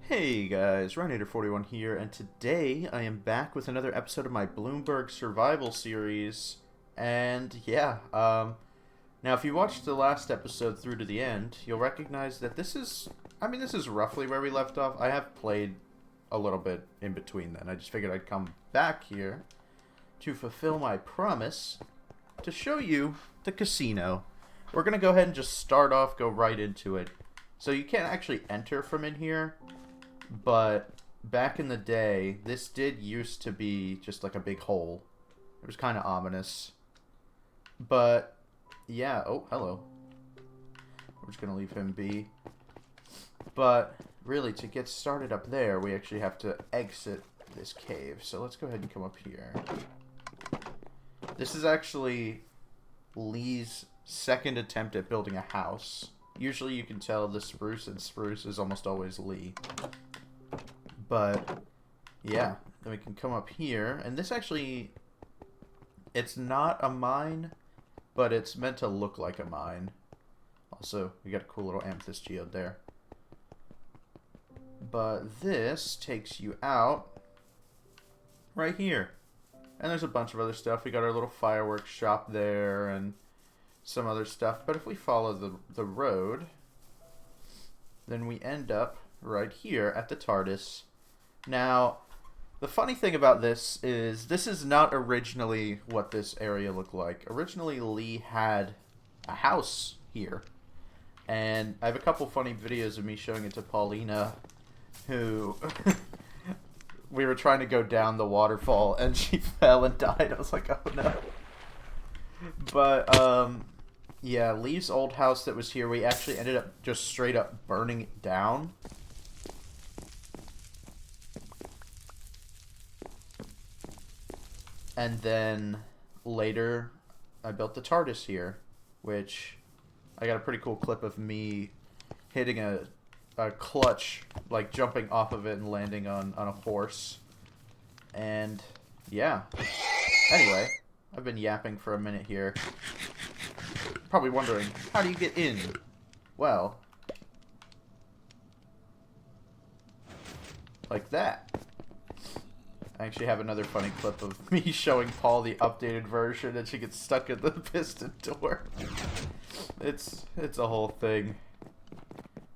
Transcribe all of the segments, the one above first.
Hey guys, Rhinator41 here, and today I am back with another episode of my Bloomburg Survival series. And yeah, now if you watched the last episode through to the end, you'll recognize that this is roughly where we left off. I have played a little bit in between then. I just figured I'd come back here to fulfill my promise to show you the casino. We're gonna go ahead and just start off, go right into it. So you can't actually enter from in here. But back in the day, this did used to be just like a big hole. It was kind of ominous. But, yeah. Oh, hello. We're just going to leave him be. But, really, to get started up there, we actually have to exit this cave. So let's go ahead and come up here. This is actually Lee's second attempt at building a house. Usually you can tell the spruce and spruce is almost always Lee. But, yeah, then we can come up here, and this actually, it's not a mine, but it's meant to look like a mine. Also, we got a cool little amethyst geode there. But this takes you out right here. And there's a bunch of other stuff. We got our little fireworks shop there, and some other stuff. But if we follow the road, then we end up right here at the TARDIS. Now, the funny thing about this is not originally what this area looked like. Originally, Lee had a house here. And I have a couple funny videos of me showing it to Paulina, who we were trying to go down the waterfall, and she fell and died. I was like, oh no. But, yeah, Lee's old house that was here, we actually ended up just straight up burning it down. And then later, I built the TARDIS here, which I got a pretty cool clip of me hitting a clutch, like jumping off of it and landing on a horse. And yeah. Anyway, I've been yapping for a minute here. Probably wondering, how do you get in? Well, like that. I actually have another funny clip of me showing Paul the updated version, and she gets stuck in the piston door. It's a whole thing.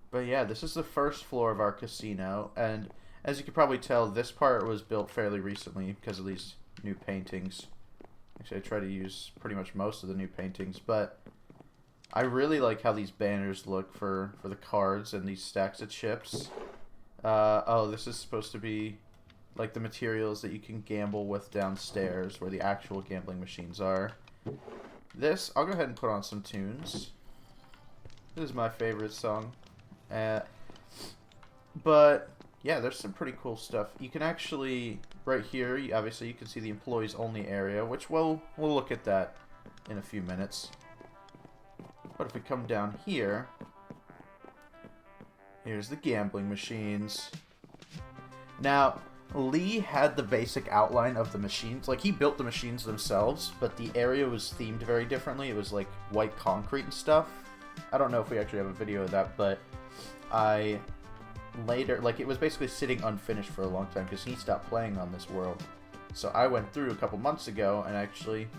But yeah, this is the first floor of our casino, and as you can probably tell, this part was built fairly recently because of these new paintings. Actually, I try to use pretty much most of the new paintings, but I really like how these banners look for the cards and these stacks of chips. Oh, this is supposed to be like the materials that you can gamble with downstairs where the actual gambling machines are. This, I'll go ahead and put on some tunes. This is my favorite song. But, yeah, there's some pretty cool stuff. You can actually, right here, obviously you can see the employees only area, which we'll look at that in a few minutes. But if we come down here, here's the gambling machines. Now, Lee had the basic outline of the machines. Like, he built the machines themselves, but the area was themed very differently. It was, like, white concrete and stuff. I don't know if we actually have a video of that, but I later... Like, it was basically sitting unfinished for a long time because he stopped playing on this world. So I went through a couple months ago and actually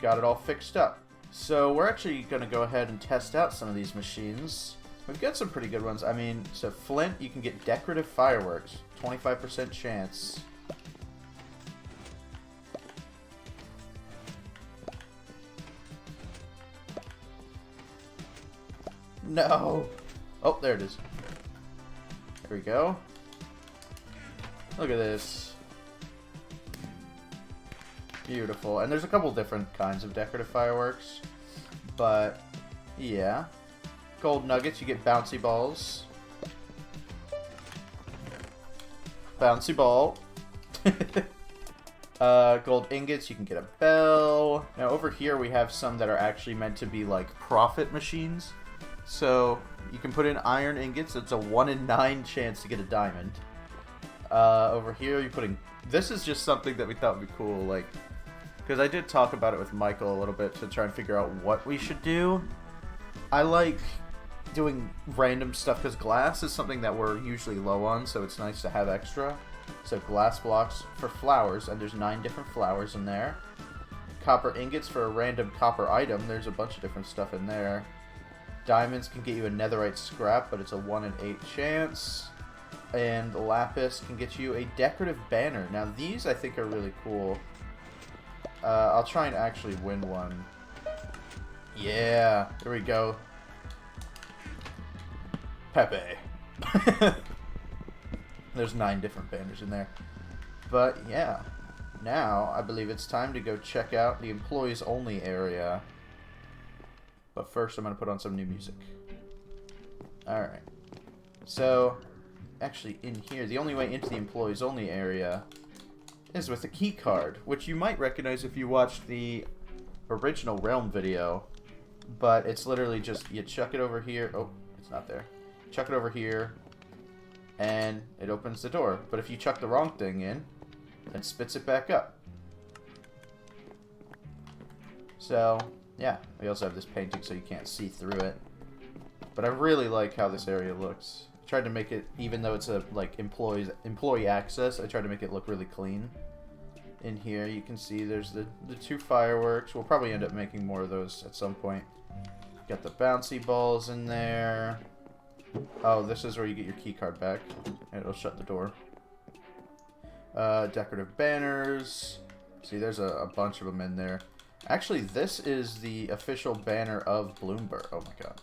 got it all fixed up. So we're actually going to go ahead and test out some of these machines. We've got some pretty good ones. I mean, so Flint, you can get decorative fireworks. 25% chance. No! Oh, there it is. There we go. Look at this. Beautiful. And there's a couple different kinds of decorative fireworks. But, yeah. Gold nuggets, you get bouncy balls. Bouncy ball. Gold ingots, you can get a bell. Now over here we have some that are actually meant to be like profit machines. So you can put in iron ingots. It's a 1 in 9 chance to get a diamond. Over here you're putting... This is just something that we thought would be cool, like... Because I did talk about it with Michael a little bit to try and figure out what we should do. I like doing random stuff, because glass is something that we're usually low on, so it's nice to have extra. So glass blocks for flowers, and there's 9 different flowers in there. Copper ingots for a random copper item. There's a bunch of different stuff in there. Diamonds can get you a netherite scrap, but it's a 1 in 8 chance. And lapis can get you a decorative banner. Now these I think are really cool. I'll try and actually win one. Yeah, here we go. Pepe. There's 9 different banners in there. But yeah, now I believe it's time to go check out the employees only area. But first I'm going to put on some new music. Alright. So, actually in here, the only way into the employees only area is with a key card, which you might recognize if you watched the original Realm video. But it's literally just, you chuck it over here. Oh, it's not there. Chuck it over here, and it opens the door. But if you chuck the wrong thing in, it spits it back up. So, yeah. We also have this painting so you can't see through it. But I really like how this area looks. I tried to make it, even though it's a like employee access, I tried to make it look really clean. In here, you can see there's the 2 fireworks. We'll probably end up making more of those at some point. Got the bouncy balls in there. Oh, this is where you get your key card back. And it'll shut the door. Decorative banners. See, there's a bunch of them in there. Actually, this is the official banner of Bloomburg. Oh my god.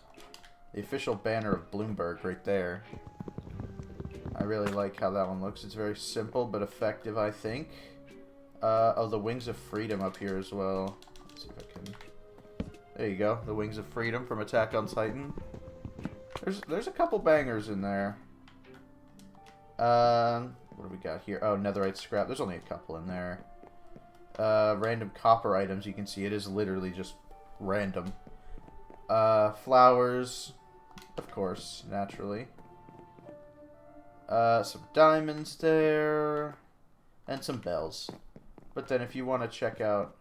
The official banner of Bloomburg right there. I really like how that one looks. It's very simple but effective, I think. Oh, the Wings of Freedom up here as well. Let's see if I can... There you go. The Wings of Freedom from Attack on Titan. There's a couple bangers in there. What do we got here? Oh, netherite scrap. There's only a couple in there. Random copper items. You can see it is literally just random. Flowers. Of course, naturally. Some diamonds there. And some bells. But then if you want to check out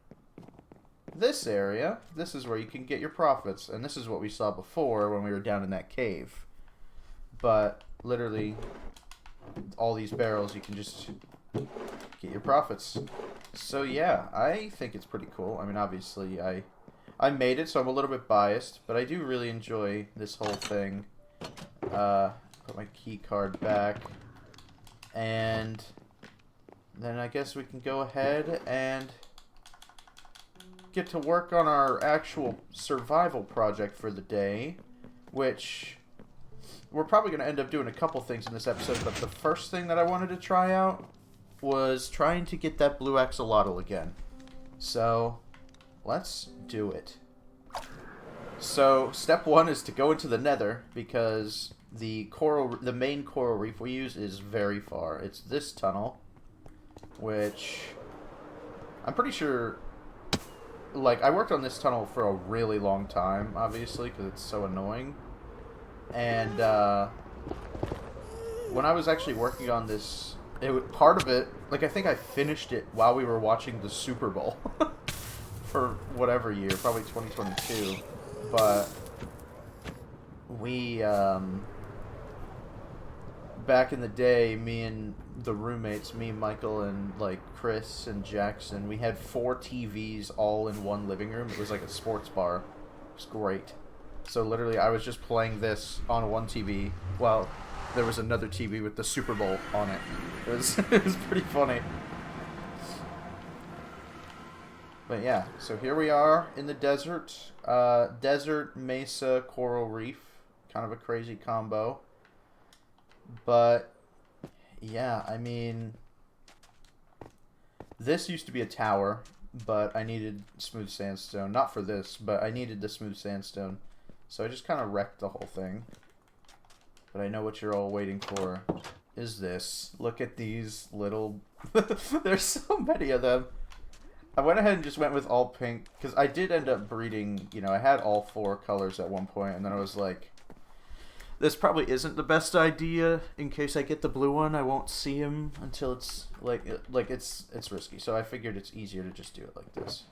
this area, this is where you can get your profits. And this is what we saw before when we were down in that cave. But literally, all these barrels, you can just get your profits. So yeah, I think it's pretty cool. I mean, obviously, I made it, so I'm a little bit biased. But I do really enjoy this whole thing. Put my key card back. And then I guess we can go ahead and get to work on our actual survival project for the day, which we're probably going to end up doing a couple things in this episode, but the first thing that I wanted to try out was trying to get that blue axolotl again. So, let's do it. So, step 1 is to go into the nether, because the main coral reef we use is very far. It's this tunnel, which I'm pretty sure, like, I worked on this tunnel for a really long time, obviously, because it's so annoying. And when I was actually working on this, part of it, like, I think I finished it while we were watching the Super Bowl for whatever year, probably 2022. But we, back in the day, me and the roommates, me, Michael, and, like, Chris and Jackson, we had 4 TVs all in one living room. It was like a sports bar. It was great. So literally, I was just playing this on one TV while there was another TV with the Super Bowl on it. It was it was pretty funny. But yeah, so here we are in the desert. Desert, mesa, coral reef. Kind of a crazy combo. But yeah, I mean, this used to be a tower, but I needed smooth sandstone. Not for this, but I needed the smooth sandstone. So I just kind of wrecked the whole thing. But I know what you're all waiting for is this. Look at these little... There's so many of them. I went ahead and just went with all pink, because I did end up breeding, you know, I had all 4 colors at one point, and then I was like, this probably isn't the best idea. In case I get the blue one, I won't see him until it's, it's risky. So I figured it's easier to just do it like this.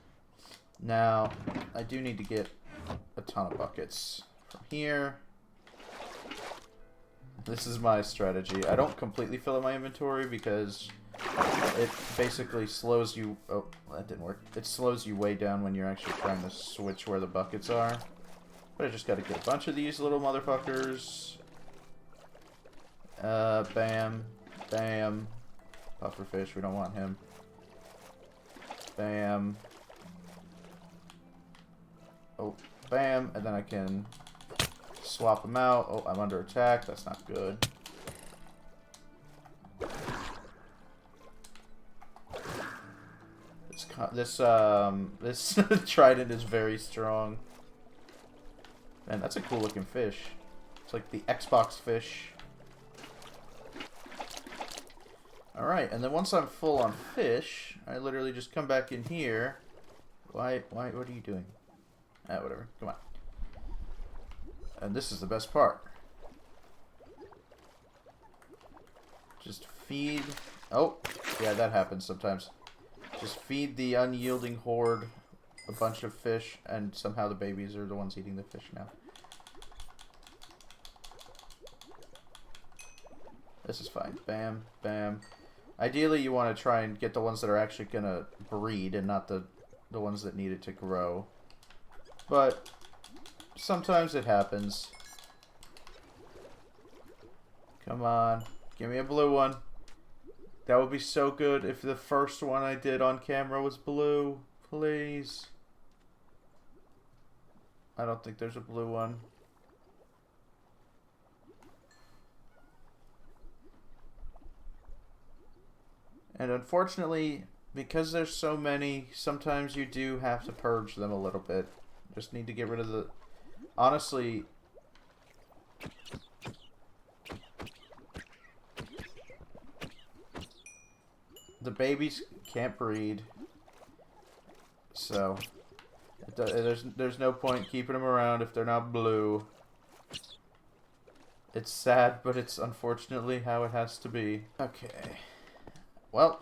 Now, I do need to get a ton of buckets from here. This is my strategy. I don't completely fill up my inventory because it basically slows you... Oh, that didn't work. It slows you way down when you're actually trying to switch where the buckets are. But I just gotta get a bunch of these little motherfuckers. Bam. Bam. Pufferfish, we don't want him. Bam. Oh, bam. And then I can swap them out. Oh, I'm under attack. That's not good. This trident is very strong. Man, that's a cool looking fish. It's like the Xbox fish. Alright, and then once I'm full on fish, I literally just come back in here. Why, what are you doing? Ah, whatever. Come on. And this is the best part. Just feed... Oh, yeah, that happens sometimes. Just feed the unyielding horde a bunch of fish, and somehow the babies are the ones eating the fish now. This is fine. Bam, bam. Ideally, you want to try and get the ones that are actually going to breed and not the ones that need it to grow. But sometimes it happens. Come on. Give me a blue one. That would be so good if the first one I did on camera was blue. Please. I don't think there's a blue one. And unfortunately, because there's so many, sometimes you do have to purge them a little bit. Just need to get rid of the... Honestly... The babies can't breed. So... There's no point keeping them around if they're not blue. It's sad, but it's unfortunately how it has to be. Okay. Well,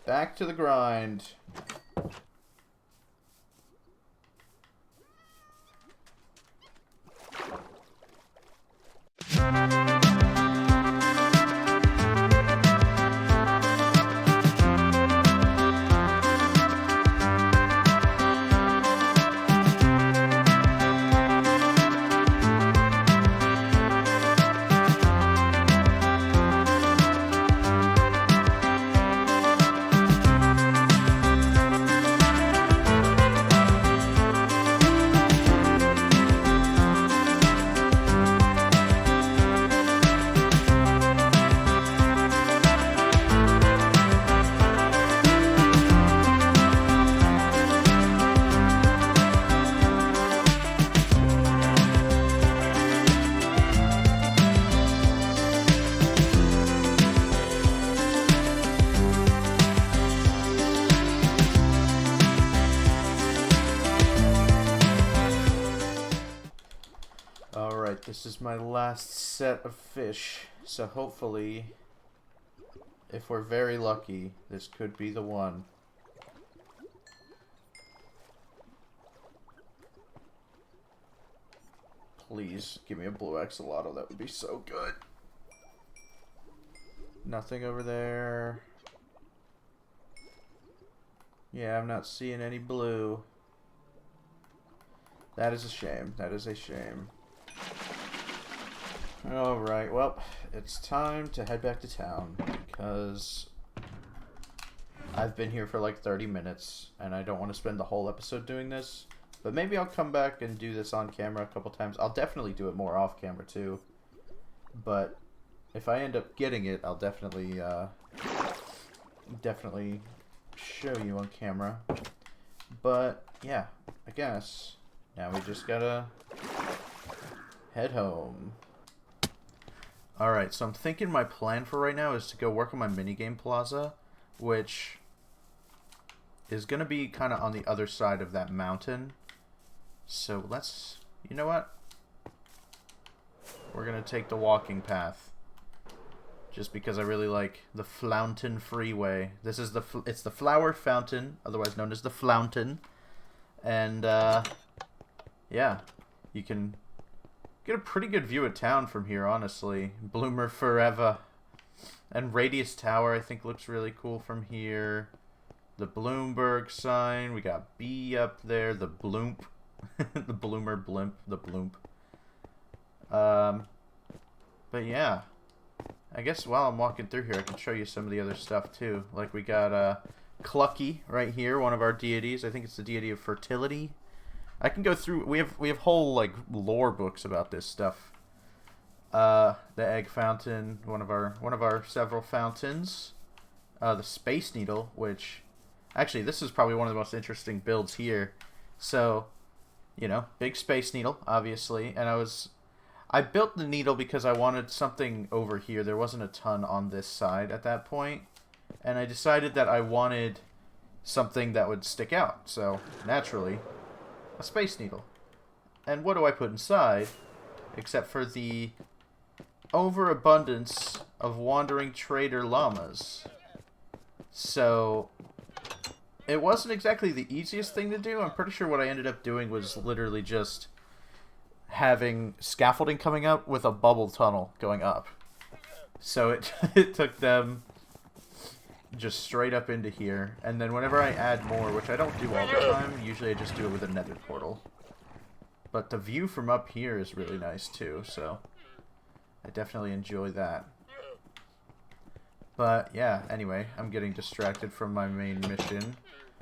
back to the grind. This is my last set of fish, so hopefully, if we're very lucky, this could be the one. Please, give me a blue axolotl, that would be so good. Nothing over there. Yeah, I'm not seeing any blue. That is a shame, that is a shame. Alright, well, it's time to head back to town, because I've been here for like 30 minutes, and I don't want to spend the whole episode doing this, but maybe I'll come back and do this on camera a couple times. I'll definitely do it more off camera too, but if I end up getting it, I'll definitely show you on camera. But, yeah, I guess, now we just gotta head home. Alright, so I'm thinking my plan for right now is to go work on my minigame plaza, which is going to be kind of on the other side of that mountain. So let's, you know what? We're going to take the walking path. Just because I really like the Flountain Freeway. This is it's the Flower Fountain, otherwise known as the Flountain. And, yeah, you can Get a pretty good view of town from here, honestly. Bloomer Forever. And Radius Tower, I think, looks really cool from here. The Bloomburg sign. We got B up there. The Bloomp. The Bloomer Blimp. The Bloomp. But yeah. I guess while I'm walking through here, I can show you some of the other stuff, too. Like, we got, Clucky right here, one of our deities. I think it's the deity of fertility. I can go through. We have whole like lore books about this stuff. The egg fountain, one of our several fountains. The space needle, which actually this is probably one of the most interesting builds here. So, you know, big space needle, obviously, and I built the needle because I wanted something over here. There wasn't a ton on this side at that point, and I decided that I wanted something that would stick out. So naturally, a space needle. And what do I put inside? Except for the overabundance of wandering trader llamas. So it wasn't exactly the easiest thing to do. I'm pretty sure what I ended up doing was literally just having scaffolding coming up with a bubble tunnel going up. So it took them just straight up into here, and then whenever I add more, which I don't do all the time, usually I just do it with a nether portal. But the view from up here is really nice too, so I definitely enjoy that. But yeah, anyway, I'm getting distracted from my main mission.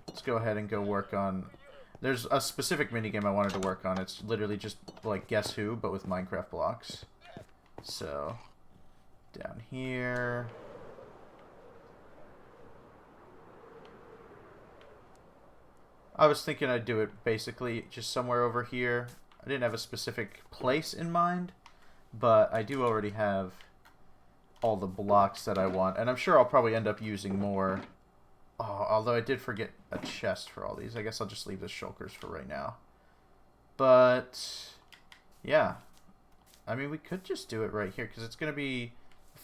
Let's go ahead and go work on... There's a specific minigame I wanted to work on. It's literally just like Guess Who, but with Minecraft blocks. So, down here... I was thinking I'd do it basically just somewhere over here. I didn't have a specific place in mind, but I do already have all the blocks that I want. And I'm sure I'll probably end up using more. Oh, although I did forget a chest for all these. I guess I'll just leave the shulkers for right now. But, yeah. I mean, we could just do it right here, because it's going to be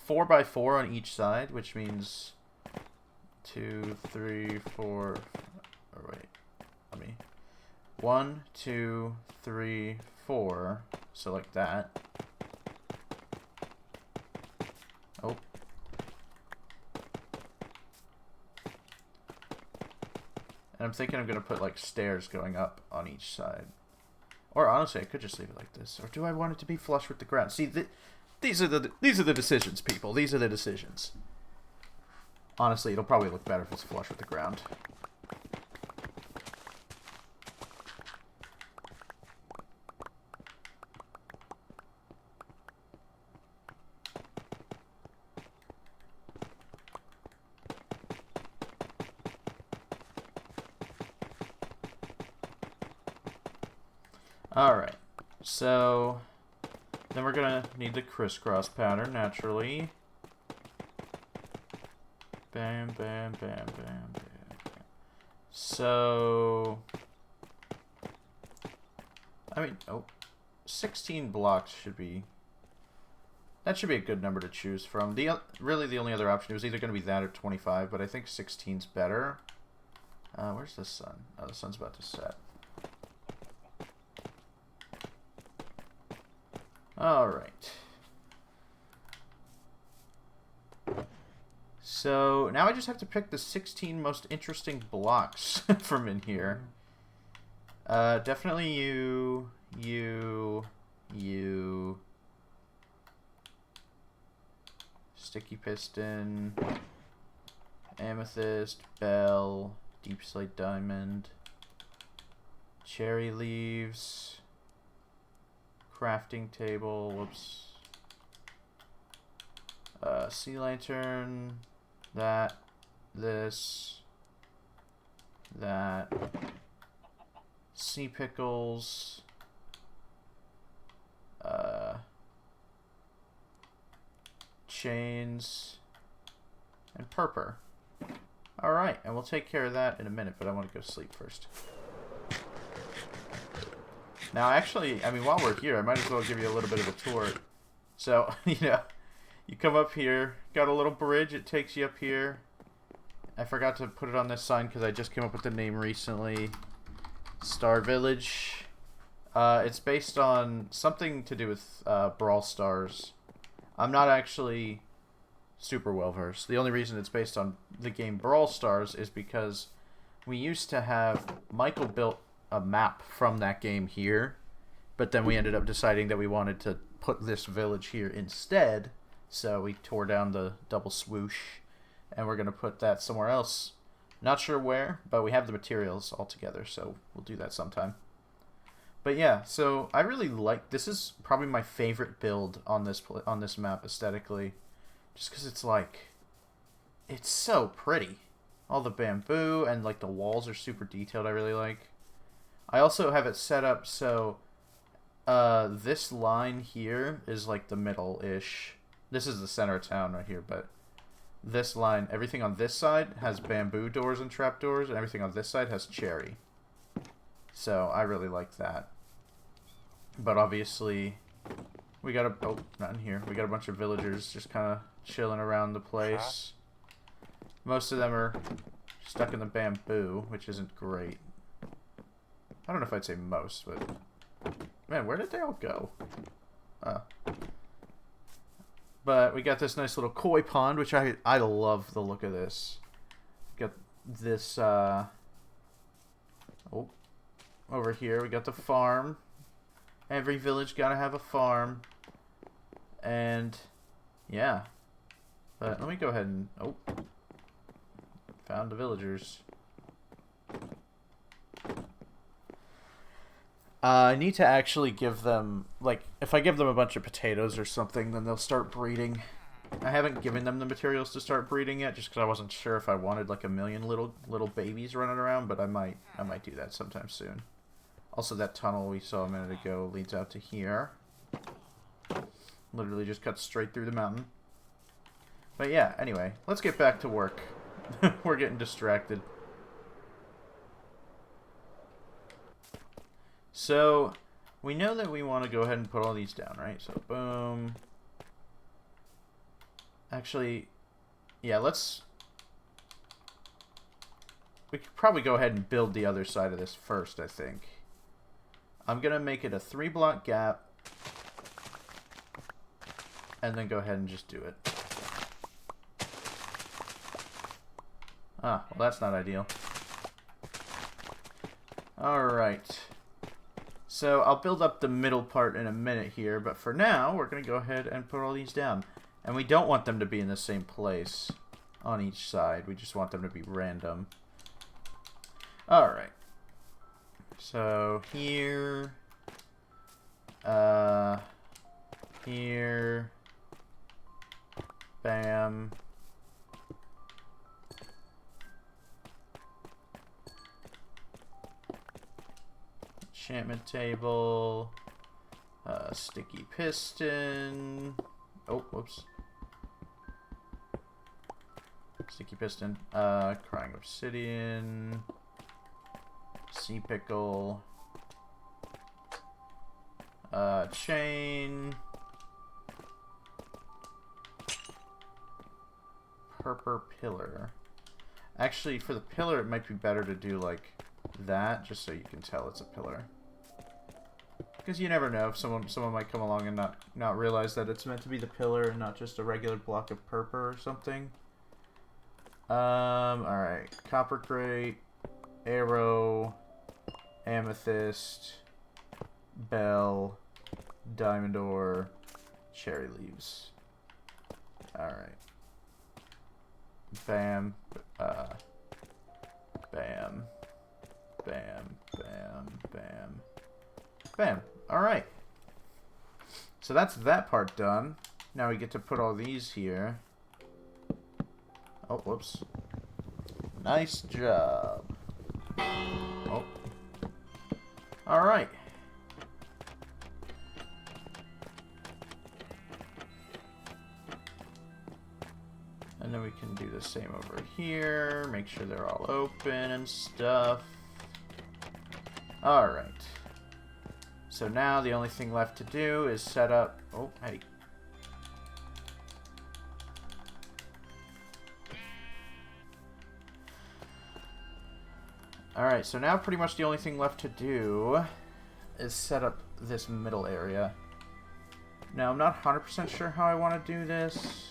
4x4 on each side, which means 2, 3, 4... Oh, wait. 1, 2, 3, 4. So like that. Oh. And I'm thinking I'm going to put like stairs going up on each side. Or honestly, I could just leave it like this. Or do I want it to be flush with the ground? See, these are the decisions, people. These are the decisions. Honestly, it'll probably look better if it's flush with the ground. Alright, so then we're gonna need the crisscross pattern, naturally. Bam, bam, bam, bam, bam, bam. So, I mean, 16 blocks should be, that should be a good number to choose from. Really the only other option was either going to be that or 25, but I think 16's better. Where's the sun? Oh, the sun's about to set. Alright. So, now I just have to pick the 16 most interesting blocks from in here. Definitely you... Sticky piston... Amethyst, bell, deep slate diamond... Cherry leaves... Crafting table, whoops. Sea lantern, that, this, that, sea pickles, chains, and purple. Alright, and we'll take care of that in a minute, but I want to go sleep first. Now, actually, I mean, while we're here, I might as well give you a little bit of a tour. So, you know, you come up here, got a little bridge, it takes you up here. I forgot to put it on this sign because I just came up with the name recently. Starr Village. It's based on something to do with Brawl Stars. I'm not actually super well versed. The only reason it's based on the game Brawl Stars is because we used to have Michael built a map from that game here, but then we ended up deciding that we wanted to put this village here instead, so we tore down the double swoosh, and we're going to put that somewhere else. Not sure where, but we have the materials all together, so we'll do that sometime. But yeah, so I really like, this is probably my favorite build on this map aesthetically, just because it's like, it's so pretty. All the bamboo and like the walls are super detailed. I really like. I also have it set up so this line here is like the middle-ish. This is the center of town right here, but this line, everything on this side has bamboo doors and trapdoors, and everything on this side has cherry. So I really like that. But obviously, we got a... Oh, not in here. We got a bunch of villagers just kind of chilling around the place. Most of them are stuck in the bamboo, which isn't great. I don't know if I'd say most, but... Man, where did they all go? But we got this nice little koi pond, which I love the look of this. Got this, oh, over here we got the farm. Every village gotta have a farm. And, yeah. But let me go ahead and, oh. Found the villagers. I need to actually give them, like, if I give them a bunch of potatoes or something, then they'll start breeding. I haven't given them the materials to start breeding yet, just because I wasn't sure if I wanted, like, a million little babies running around, but I might do that sometime soon. Also, that tunnel we saw a minute ago leads out to here. Literally just cuts straight through the mountain. But yeah, anyway, let's get back to work. We're getting distracted. So, we know that we want to go ahead and put all these down, right? So, boom. Actually, yeah, we could probably go ahead and build the other side of this first, I think. I'm going to make it a 3-block gap. And then go ahead and just do it. Ah, well, that's not ideal. Alright. So, I'll build up the middle part in a minute here, but for now, we're going to go ahead and put all these down. And we don't want them to be in the same place on each side. We just want them to be random. Alright. So, here... here... Bam... Enchantment table, sticky piston, oh, whoops, sticky piston, crying obsidian, sea pickle, chain, purple pillar. Actually, for the pillar, it might be better to do like that, just so you can tell it's a pillar. Because you never know if someone might come along and not realize that it's meant to be the pillar and not just a regular block of purple or something. Alright. Copper crate, arrow, amethyst, bell, diamond ore, cherry leaves. Alright. Bam. Bam. Bam. Bam. Bam. Bam. Alright. So that's that part done. Now we get to put all these here. Oh, whoops. Nice job. Oh. Alright. And then we can do the same over here. Make sure they're all open and stuff. Alright. So now the only thing left to do is set up... Oh, hey. Alright, so now pretty much the only thing left to do is set up this middle area. Now, I'm not 100% sure how I want to do this.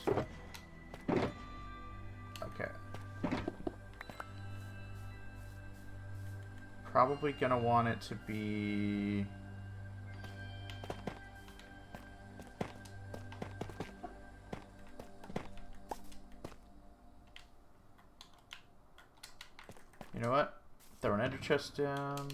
Okay. Probably gonna want it to be... You know what? Throw an ender chest down.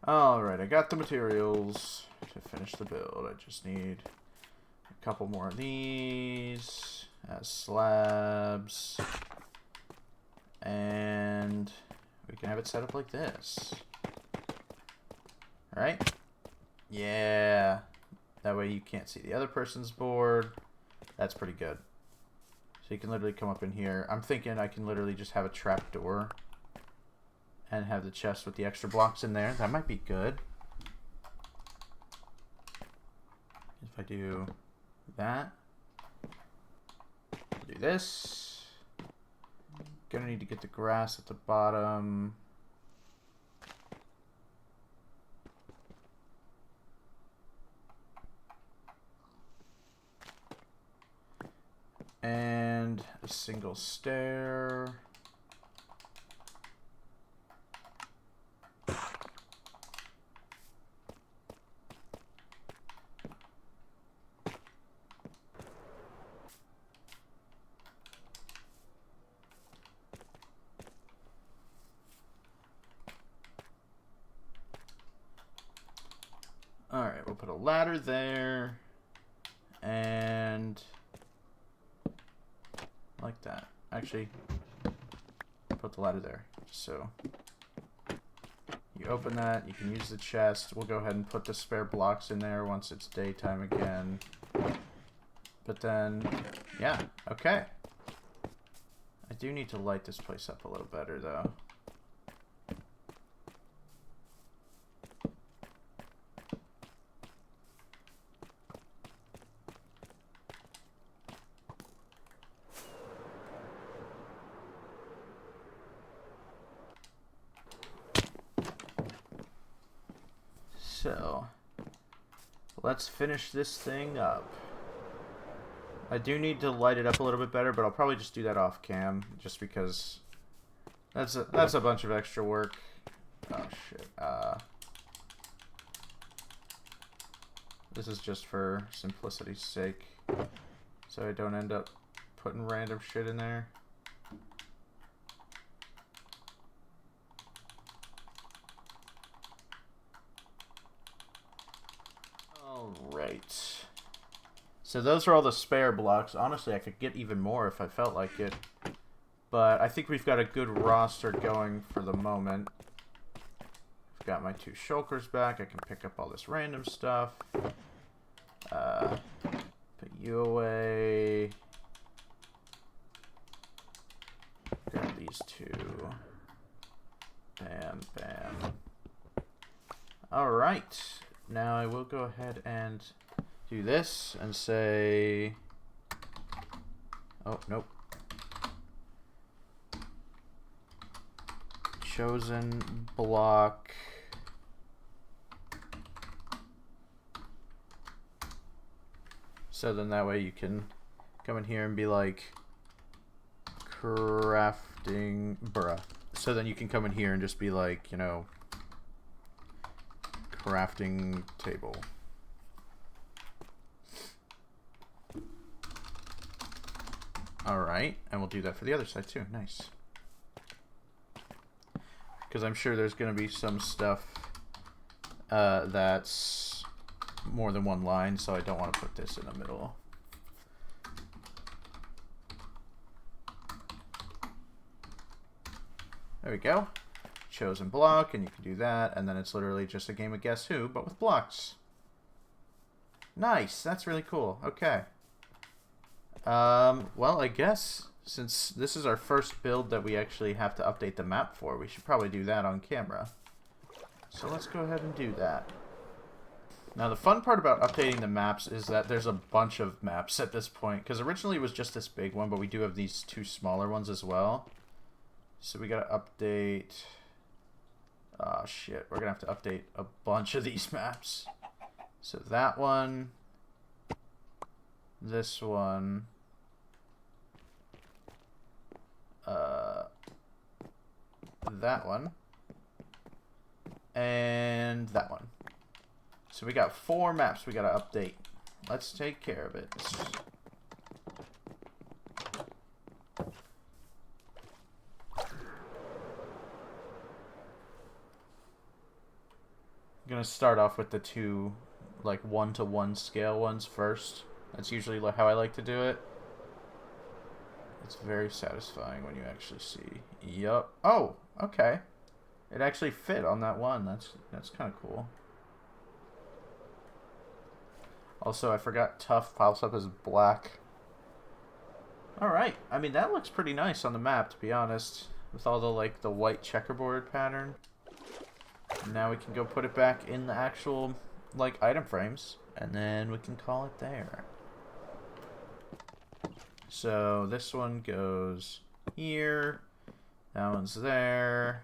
Alright, I got the materials to finish the build. I just need a couple more of these as slabs. And we can have it set up like this. Alright? Yeah. That way you can't see the other person's board. That's pretty good. So you can literally come up in here. I'm thinking I can literally just have a trap door and have the chest with the extra blocks in there. That might be good. If I do that, I'll do this. Gonna need to get the grass at the bottom. And a single stair. Alright, we'll put a ladder there, and like that. Actually, put the ladder there. So you open that, you can use the chest. We'll go ahead and put the spare blocks in there once it's daytime again. But then, yeah, okay. I do need to light this place up a little better, though. So, let's finish this thing up. I do need to light it up a little bit better, but I'll probably just do that off cam, just because that's a bunch of extra work. Oh shit. This is just for simplicity's sake, so I don't end up putting random shit in there. Alright. So those are all the spare blocks. Honestly, I could get even more if I felt like it. But I think we've got a good roster going for the moment. I've got my 2 shulkers back. I can pick up all this random stuff. Put you away. Grab these 2. Bam, bam. Alright. Now I will go ahead and do this and say... Oh, nope. Chosen block. So then that way you can come in here and be like crafting, bruh. So then you can come in here and just be like, you know, crafting table. Alright, and we'll do that for the other side too. Nice. Because I'm sure there's going to be some stuff that's more than one line, so I don't want to put this in the middle. There we go. Chosen block, and you can do that, and then it's literally just a game of Guess Who, but with blocks. Nice, that's really cool. Okay. Well, I guess since this is our first build that we actually have to update the map for, we should probably do that on camera. So let's go ahead and do that. Now, the fun part about updating the maps is that there's a bunch of maps at this point, because originally it was just this big one, but we do have these two smaller ones as well. So we gotta update... Oh, shit. We're gonna have to update a bunch of these maps. So that one... This one... That one. And that one. So we got 4 maps we gotta update. Let's take care of it. I'm gonna start off with the 2, like 1-to-1 scale ones first. That's usually how I like to do it. It's very satisfying when you actually see. Yup. Oh, okay. It actually fit on that one. That's kind of cool. Also, I forgot tough pops up as black. Alright. I mean, that looks pretty nice on the map, to be honest. With all the, like, the white checkerboard pattern. And now we can go put it back in the actual, like, item frames. And then we can call it there. So, this one goes here. That one's there.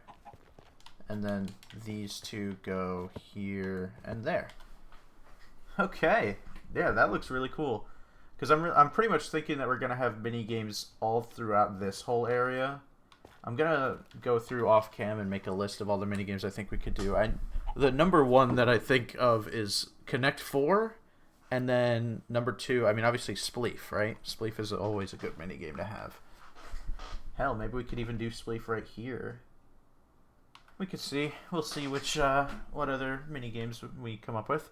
And then these 2 go here and there. Okay. Yeah, that looks really cool. Because I'm pretty much thinking that we're going to have mini games all throughout this whole area. I'm going to go through off cam and make a list of all the mini games I think we could do. The number 1 that I think of is Connect 4. And then number 2, I mean, obviously Spleef, right? Spleef is always a good mini game to have. Hell, maybe we could even do Spleef right here. We could see. We'll see which what other mini games we come up with.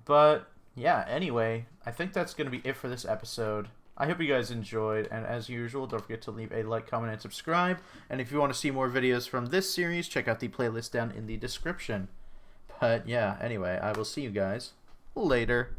But yeah, anyway, I think that's going to be it for this episode. I hope you guys enjoyed, and as usual, don't forget to leave a like, comment, and subscribe. And if you want to see more videos from this series, check out the playlist down in the description. But yeah, anyway, I will see you guys later.